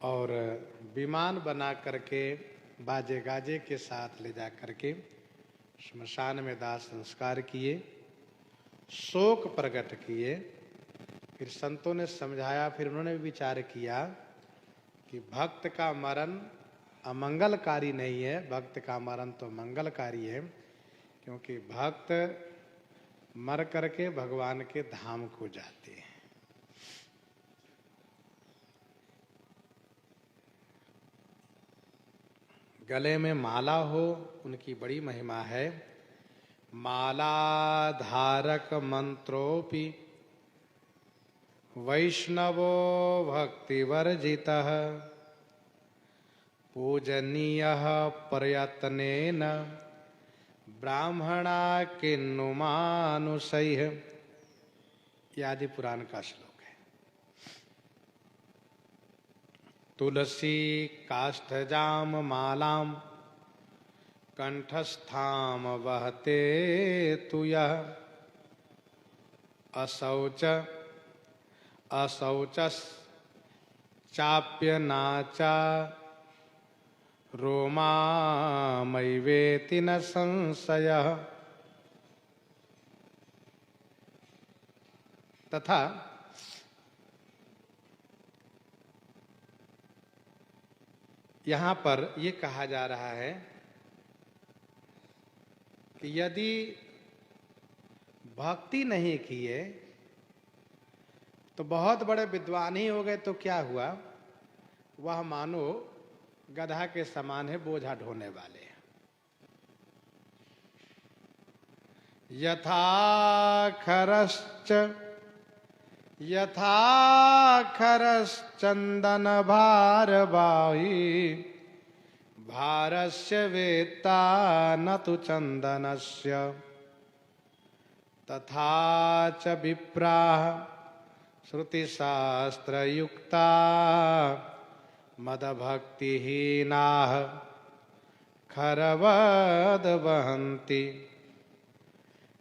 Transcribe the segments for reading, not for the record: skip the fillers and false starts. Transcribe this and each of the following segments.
और विमान बना करके बाजे गाजे के साथ ले जा करके श्मशान में दाह संस्कार किए, शोक प्रकट किए। फिर संतों ने समझाया, फिर उन्होंने भी विचार किया कि भक्त का मरण अमंगलकारी नहीं है, भक्त का मरण तो मंगलकारी है, क्योंकि भक्त मर करके भगवान के धाम को जाते हैं। गले में माला हो, उनकी बड़ी महिमा है। माला धारक मंत्रोपि वैष्णवो भक्तिवर्जितः पूजनीयः प्रयत्नेन ब्राह्मणा किन्नु मानुषैः। ये आदि पुराण का श्लोक है। तुलसी काष्ठजाम मालाम कंठस्थाम वहते तु यः असौचस चाप्यनाचा रोमामैवेति न संशयः। तथा यहाँ पर ये कहा जा रहा है कि यदि भक्ति नहीं किए तो बहुत बड़े विद्वान ही हो गए तो क्या हुआ, वह मानो गधा के समान है, बोझा ढोने वाले हैं। यथा खरश्चंदन भारवाही भारस्य वेत्ता न तु चंदनस्य तथा च विप्राः श्रुतिशास्त्रयुक्ता मदभक्तिहीनाः खरवद वहन्ति।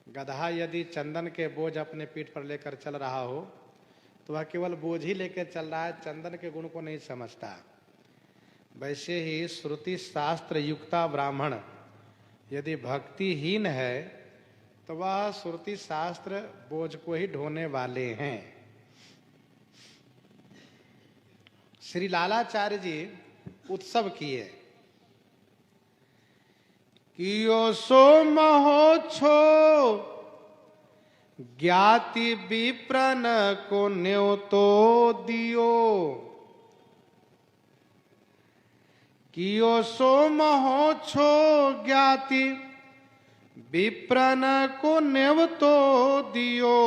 गधा यदि चंदन के बोझ अपने पीठ पर लेकर चल रहा हो तो वह केवल बोझ ही लेकर चल रहा है, चंदन के गुण को नहीं समझता। वैसे ही श्रुति शास्त्र युक्ता ब्राह्मण यदि भक्तिहीन है तो वह श्रुति शास्त्र बोझ को ही ढोने वाले हैं। श्री लालाचार्य जी उत्सव किए। कियो सो महोत्सो ज्ञाति विप्रन को न्योतो दियो। कियो सो महोत्सो ज्ञाति विप्रन को न्योतो दियो।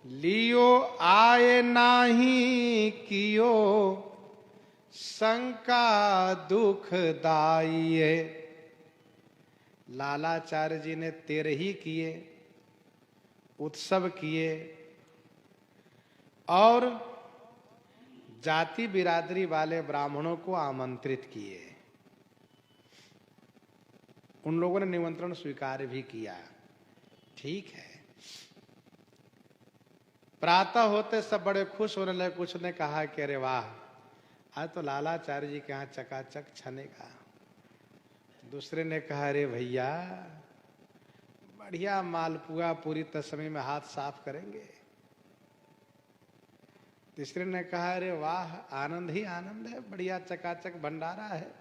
लियो आए नाही कियो शंका दुखदाई। लालाचार्य जी ने 13 ही किए, उत्सव किए और जाति बिरादरी वाले ब्राह्मणों को आमंत्रित किए। उन लोगों ने निमंत्रण स्वीकार भी किया, ठीक है। प्रातः होते सब बड़े खुश होने लगे। कुछ ने कहा कि अरे वाह, आज तो लालाचार्य जी के यहाँ चकाचक छनेगा। दूसरे ने कहा अरे भैया बढ़िया मालपुआ पूरी तस्वीर में हाथ साफ करेंगे। तीसरे ने कहा अरे वाह, आनंद ही आनंद है, बढ़िया चकाचक भंडारा है।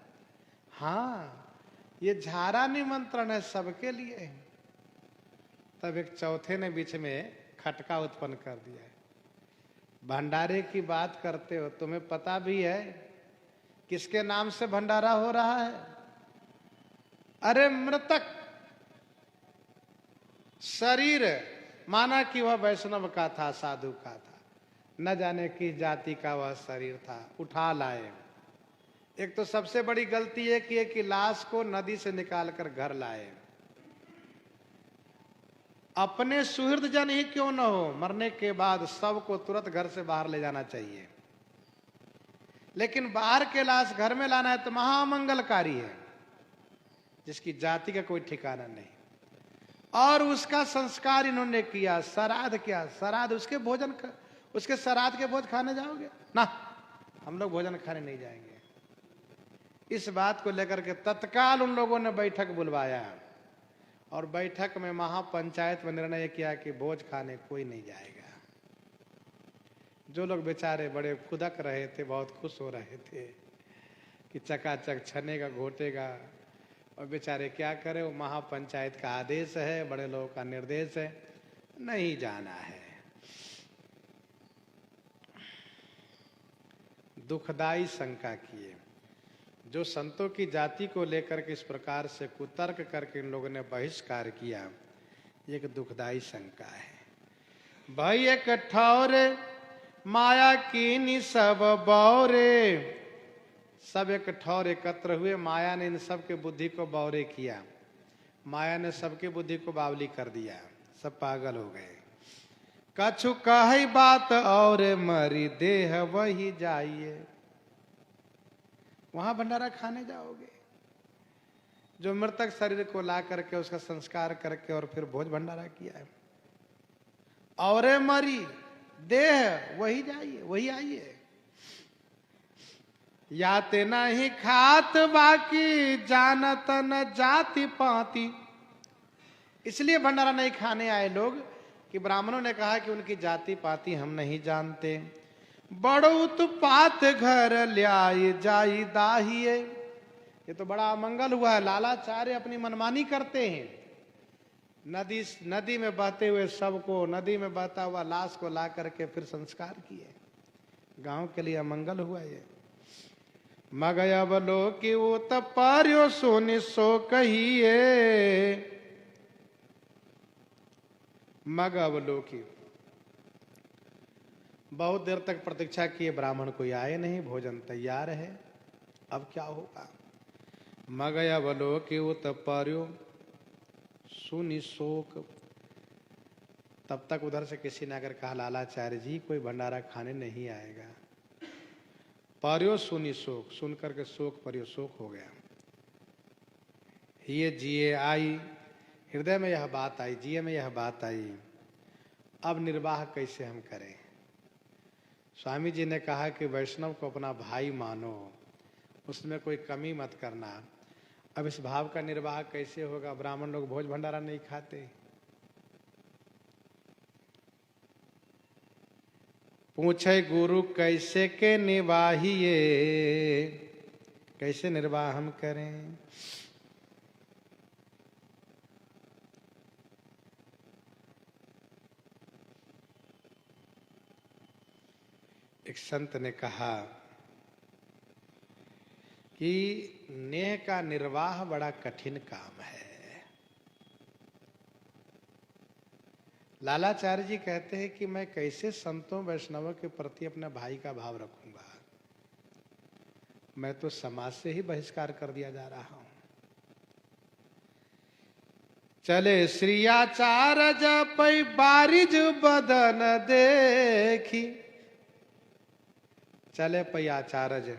हाँ, ये झारा निमंत्रण है, सबके लिए। तब एक चौथे ने बीच में खटका उत्पन्न कर दिया है। भंडारे की बात करते हो, तुम्हें पता भी है किसके नाम से भंडारा हो रहा है? अरे मृतक शरीर, माना कि वह वैष्णव का था, साधु का था, न जाने किस जाति का वह शरीर था, उठा लाए। एक तो सबसे बड़ी गलती है कि लाश को नदी से निकालकर घर लाए। अपने सुहृद जन ही क्यों न हो, मरने के बाद सबको तुरंत घर से बाहर ले जाना चाहिए। लेकिन बाहर के लाश घर में लाना है तो महामंगलकारी है, जिसकी जाति का कोई ठिकाना नहीं। और उसका संस्कार इन्होंने किया। श्राद्ध क्या श्राद्ध, उसके भोजन का, उसके श्राद्ध के भोज खाने जाओगे ना? हम लोग भोजन खाने नहीं जाएंगे। इस बात को लेकर के तत्काल उन लोगों ने बैठक बुलवाया और बैठक में महापंचायत में निर्णय किया कि भोज खाने कोई नहीं जाएगा। जो लोग बेचारे बड़े खुदक रहे थे, बहुत खुश हो रहे थे कि चकाचक छनेगा घोटेगा, और बेचारे क्या करें, वो महापंचायत का आदेश है, बड़े लोगों का निर्देश है, नहीं जाना है। दुखदाई शंका किए। जो संतों की जाति को लेकर के इस प्रकार से कुतर्क करके इन लोगों ने बहिष्कार किया, ये एक दुखदाई शंका है। भाई एक ठौरे माया कीनी सब बौरे, सब एक ठौर एकत्र हुए, माया ने इन सब के बुद्धि को बौरे किया, माया ने सबके बुद्धि को बावली कर दिया, सब पागल हो गए। कछु कही बात और मरी देह वही जाइए। वहां भंडारा खाने जाओगे? जो मृतक शरीर को ला करके उसका संस्कार करके और फिर भोज भंडारा किया है। और मरी देह वही जाइए, वही आइए। याते नहीं खात बाकी जानत न जाति पाती। इसलिए भंडारा नहीं खाने आए लोग कि ब्राह्मणों ने कहा कि उनकी जाति पाति हम नहीं जानते। बड़ो उत्पात घर ल्याई जाई दाहिए। ये तो बड़ा अमंगल हुआ है। लालाचार्य अपनी मनमानी करते हैं। नदी में बहते हुए सबको, नदी में बहता हुआ लाश को ला करके फिर संस्कार किए। गांव के लिए अमंगल हुआ ये। मगया बलो कि वो तपार्यो सोनी सो कहिए। मग अवलोकी, बहुत देर तक प्रतीक्षा किए, ब्राह्मण कोई आए नहीं, भोजन तैयार है, अब क्या होगा। मग अवलोकी वो तपार्यो सुनि शोक। तब तक उधर से किसी ने अगर कहा लालाचार्य जी कोई भंडारा खाने नहीं आएगा। पर्यो सुनि शोक, सुन करके शोक पर्यो शोक हो गया। ये जिए आई, हृदय में यह बात आई, जिए में यह बात आई, अब निर्वाह कैसे हम करें। स्वामी जी ने कहा कि वैष्णव को अपना भाई मानो, उसमें कोई कमी मत करना। अब इस भाव का निर्वाह कैसे होगा। ब्राह्मण लोग भोज भंडारा नहीं खाते। पूछे गुरु कैसे के निवाहिए, कैसे निर्वाह हम करें। एक संत ने कहा कि नेह का निर्वाह बड़ा कठिन काम है। लालाचार्य जी कहते हैं कि मैं कैसे संतों वैष्णवों के प्रति अपने भाई का भाव रखूंगा। मैं तो समाज से ही बहिष्कार कर दिया जा रहा हूं। चले श्री आचार्य जपै बारिज बदन देखी। चले पै आचार्य,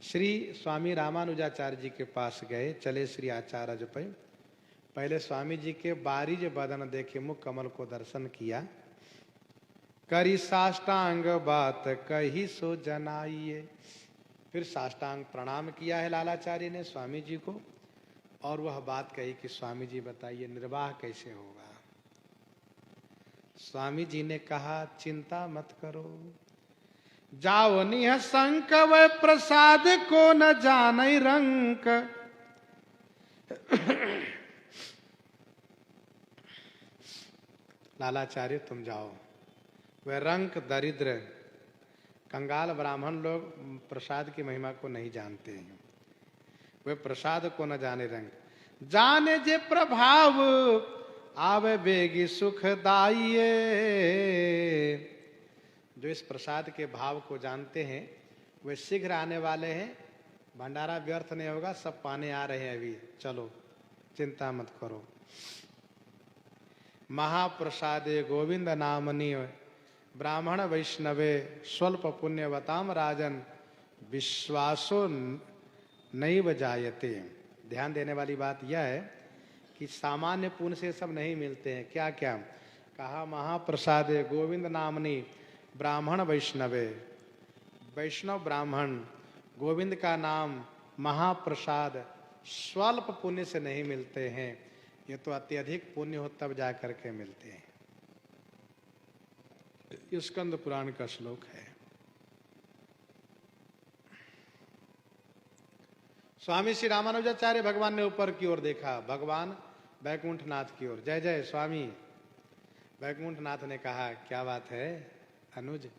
श्री स्वामी रामानुजाचार्य जी के पास गए। चले श्री आचार्य जपै, पहले स्वामी जी के बारिज बदन देखे, मुख कमल को दर्शन किया। करी साष्टांग बात कही सो जनाइए। फिर साष्टांग प्रणाम किया है लालाचार्य ने स्वामी जी को, और वह बात कही कि स्वामी जी बताइए निर्वाह कैसे होगा। स्वामी जी ने कहा चिंता मत करो, जाओ निह संक वह प्रसाद को न जाने रंक। लालाचार्य तुम जाओ, वे रंक दरिद्र कंगाल ब्राह्मण लोग प्रसाद की महिमा को नहीं जानते हैं। वे प्रसाद को न जाने रंग। जाने जे प्रभाव आवे बेगी सुखदाइए। जो इस प्रसाद के भाव को जानते हैं वे शीघ्र आने वाले हैं। भंडारा व्यर्थ नहीं होगा, सब पाने आ रहे हैं अभी, चलो चिंता मत करो। महाप्रसादे गोविंद नामनी ब्राह्मण वैष्णवे स्वल्प पुण्यवताम राजन विश्वासो नैव जायते। ध्यान देने वाली बात यह है कि सामान्य पुण्य से सब नहीं मिलते हैं। क्या क्या कहा, महाप्रसादे गोविंद नामनी ब्राह्मण वैष्णवे वैष्णव ब्राह्मण गोविंद का नाम महाप्रसाद स्वल्प पुण्य से नहीं मिलते हैं, ये तो अत्यधिक पुण्य हो तब जा करके मिलते हैं। ये स्कंद पुराण का श्लोक है। स्वामी श्री रामानुजाचार्य भगवान ने ऊपर की ओर देखा, भगवान बैकुंठनाथ की ओर। जय जय स्वामी। बैकुंठनाथ ने कहा, क्या बात है अनुज,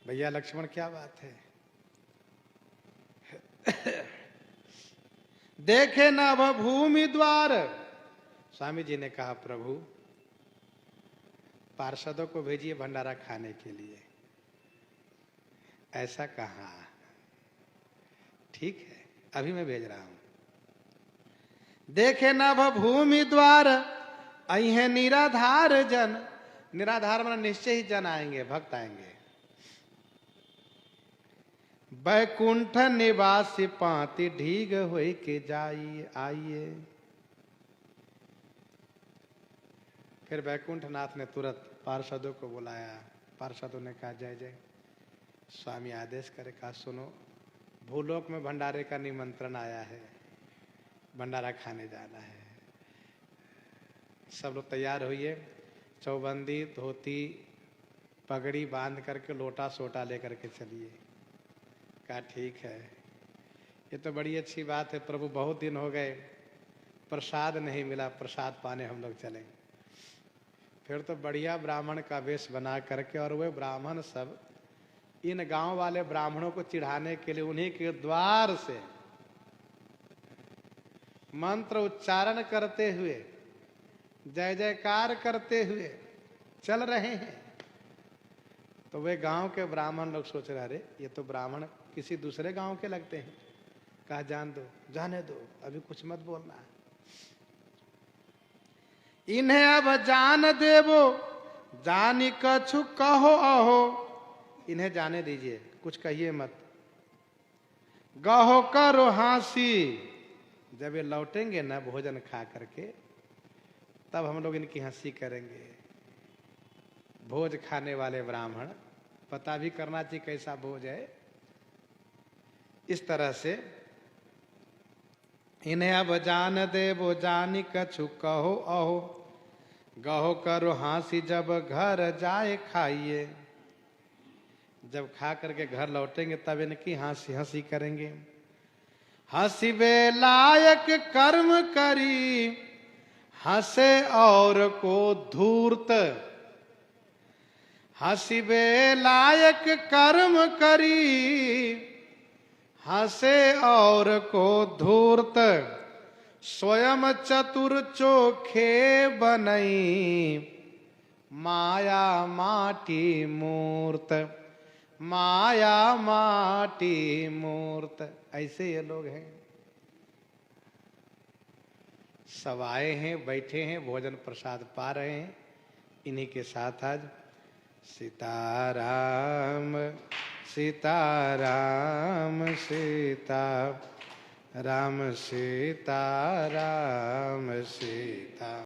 भैया लक्ष्मण, क्या बात है? देखे नभ भूमि द्वार। स्वामी जी ने कहा, प्रभु पार्षदों को भेजिए भंडारा खाने के लिए। ऐसा कहा, ठीक है अभी मैं भेज रहा हूं। देखे नभ भूमि द्वार अहे निराधार जन। निराधार माना निश्चय ही जन आएंगे, भक्त आएंगे। बैकुंठ निवासी पाति ढीग होई के जाइए आइए। फिर बैकुंठनाथ ने तुरंत पार्षदों को बुलाया। पार्षदों ने कहा, जय जय स्वामी आदेश करे। कहा, सुनो भूलोक में भंडारे का निमंत्रण आया है, भंडारा खाने जाना है। सब लोग तैयार होइए, चौबंदी धोती पगड़ी बांध करके लोटा सोटा लेकर के चलिए। कहा, ठीक है, ये तो बड़ी अच्छी बात है प्रभु, बहुत दिन हो गए प्रसाद नहीं मिला, प्रसाद पाने हम लोग चलें। फिर तो बढ़िया ब्राह्मण का वेश बना करके, और वे ब्राह्मण सब इन गांव वाले ब्राह्मणों को चिढ़ाने के लिए उन्हीं के द्वार से मंत्र उच्चारण करते हुए, जय जयकार करते हुए चल रहे हैं। तो वे गांव के ब्राह्मण लोग सोच रहे, अरे ये तो ब्राह्मण किसी दूसरे गांव के लगते हैं। कहा, जान दो, जाने दो, अभी कुछ मत बोलना। इन्हें अब जान देवो जानी कछु कहो अहो। इन्हें जाने दीजिए, कुछ कहिए मत। गहो करो हांसी। जब ये लौटेंगे ना भोजन खा करके, तब हम लोग इनकी हंसी करेंगे। भोज खाने वाले ब्राह्मण, पता भी करना चाहिए कैसा भोज है। इस तरह से इन्हें अब जान दे वो जानी कछु कहो अहो। गहो करो हांसी जब घर जाए खाइए। जब खा करके घर लौटेंगे तब इनकी हंसी हंसी करेंगे। हंसी बे लायक कर्म करी हंसे और को धूर्त। हंसी बे लायक कर्म करी हंसे और को धूर्त। स्वयं चतुर चोखे बनई माया माटी मूर्त। माया माटी मूर्त। ऐसे ये लोग हैं, सब आए हैं, बैठे हैं, भोजन प्रसाद पा रहे हैं। इन्हीं के साथ आज सीताराम सीताराम सीता राम सीताराम सीता।